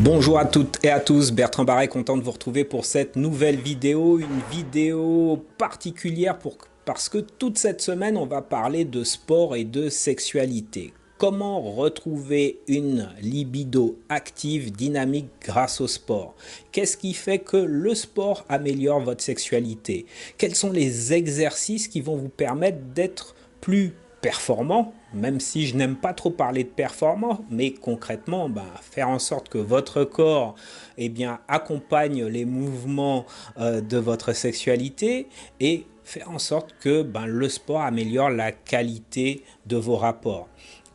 Bonjour à toutes et à tous, Bertrand Barret, content de vous retrouver pour cette nouvelle vidéo, une vidéo particulière parce que toute cette semaine on va parler de sport et de sexualité. Comment retrouver une libido active, dynamique grâce au sport? Qu'est-ce qui fait que le sport améliore votre sexualité? Quels sont les exercices qui vont vous permettre d'être plus performant, même si je n'aime pas trop parler de performant, mais concrètement, faire en sorte que votre corps accompagne les mouvements de votre sexualité et faire en sorte que le sport améliore la qualité de vos rapports.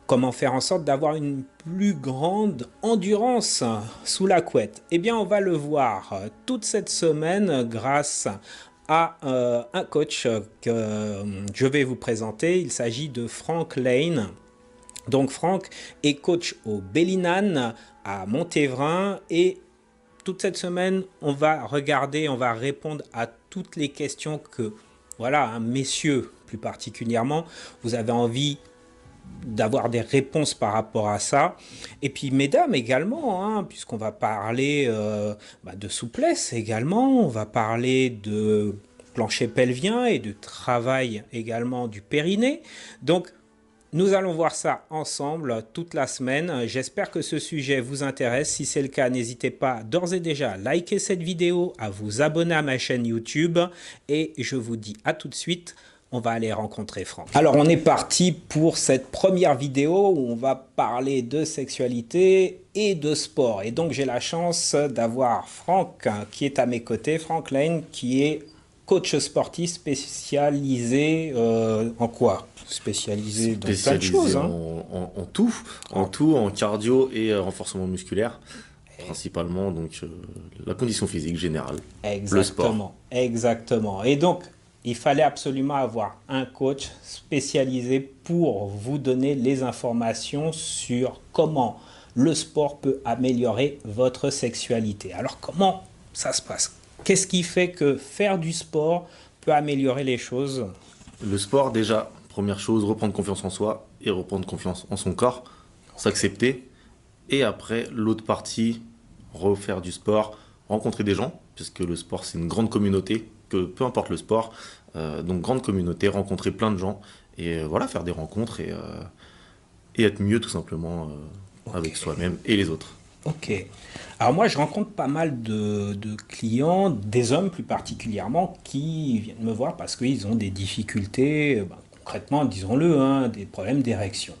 Comment faire en sorte d'avoir une plus grande endurance sous la couette? Eh bien, on va le voir toute cette semaine grâce à un coach que je vais vous présenter. Il s'agit de Frank Lane. Donc Frank est coach au Bellinane à Montévrain et toute cette semaine, on va répondre à toutes les questions que, voilà, messieurs plus particulièrement, vous avez envie d'avoir des réponses par rapport à ça. Et puis mesdames également, puisqu'on va parler de souplesse également, on va parler de plancher pelvien et de travail également du périnée. Donc nous allons voir ça ensemble toute la semaine. J'espère que ce sujet vous intéresse. Si c'est le cas, n'hésitez pas d'ores et déjà à liker cette vidéo, à vous abonner à ma chaîne YouTube et je vous dis à tout de suite. On va aller rencontrer Franck. Alors, on est parti pour cette première vidéo où on va parler de sexualité et de sport. Et donc, j'ai la chance d'avoir Franck qui est à mes côtés, Frank Lane, qui est coach sportif spécialisé en quoi? Spécialisé dans plein de choses. En tout, en cardio et renforcement musculaire. Principalement, donc, la condition physique générale. Exactement, le sport. Exactement. Et donc, il fallait absolument avoir un coach spécialisé pour vous donner les informations sur comment le sport peut améliorer votre sexualité. Alors, comment ça se passe? Qu'est-ce qui fait que faire du sport peut améliorer les choses? Le sport, déjà, première chose, reprendre confiance en soi et reprendre confiance en son corps, s'accepter. Et après, l'autre partie, refaire du sport, rencontrer des gens, puisque le sport, c'est une grande communauté, que peu importe le sport, donc grande communauté, rencontrer plein de gens, et voilà, faire des rencontres et être mieux tout simplement avec soi-même et les autres. Ok. Alors moi, je rencontre pas mal de clients, des hommes plus particulièrement, qui viennent me voir parce qu'ils ont des difficultés, concrètement, disons-le, des problèmes d'érection.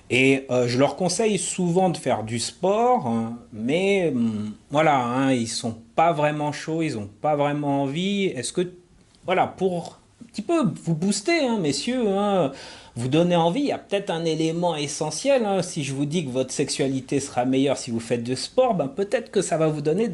Et je leur conseille souvent de faire du sport, mais voilà, ils sont pas vraiment chauds, ils n'ont pas vraiment envie. Est-ce que, voilà, pour un petit peu vous booster, messieurs, vous donner envie, il y a peut-être un élément essentiel. Si je vous dis que votre sexualité sera meilleure si vous faites du sport, peut-être que ça va vous donner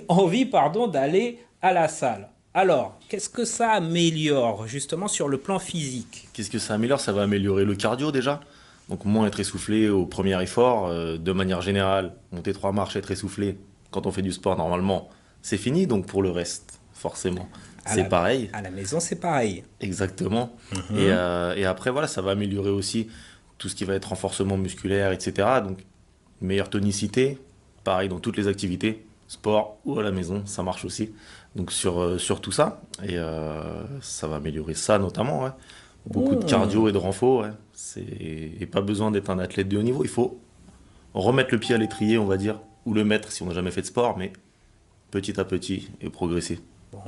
envie, d'aller à la salle. Alors, qu'est-ce que ça améliore justement sur le plan physique? Qu'est-ce que ça améliore? Ça va améliorer le cardio déjà. Donc moins être essoufflé au premier effort. De manière générale, monter 3 marches, être essoufflé, quand on fait du sport normalement, c'est fini. Donc pour le reste, forcément, c'est pareil. À la maison, c'est pareil. Exactement. Et après, voilà, ça va améliorer aussi tout ce qui va être renforcement musculaire, etc. Donc meilleure tonicité, pareil dans toutes les activités, sport ou à la maison, ça marche aussi. Donc sur tout ça, et ça va améliorer ça notamment, ouais. Beaucoup de cardio et de renfort, ouais. Et pas besoin d'être un athlète de haut niveau, il faut remettre le pied à l'étrier, on va dire, ou le mettre si on n'a jamais fait de sport, mais petit à petit et progresser. Bon.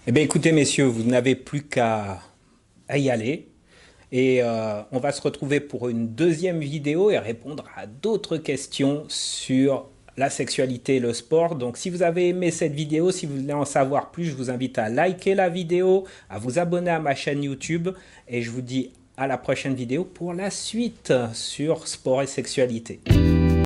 Eh bien écoutez messieurs, vous n'avez plus qu'à y aller. Et on va se retrouver pour une deuxième vidéo et répondre à d'autres questions sur la sexualité et le sport. Donc si vous avez aimé cette vidéo, si vous voulez en savoir plus, je vous invite à liker la vidéo, à vous abonner à ma chaîne YouTube et je vous dis à la prochaine vidéo pour la suite sur sport et sexualité.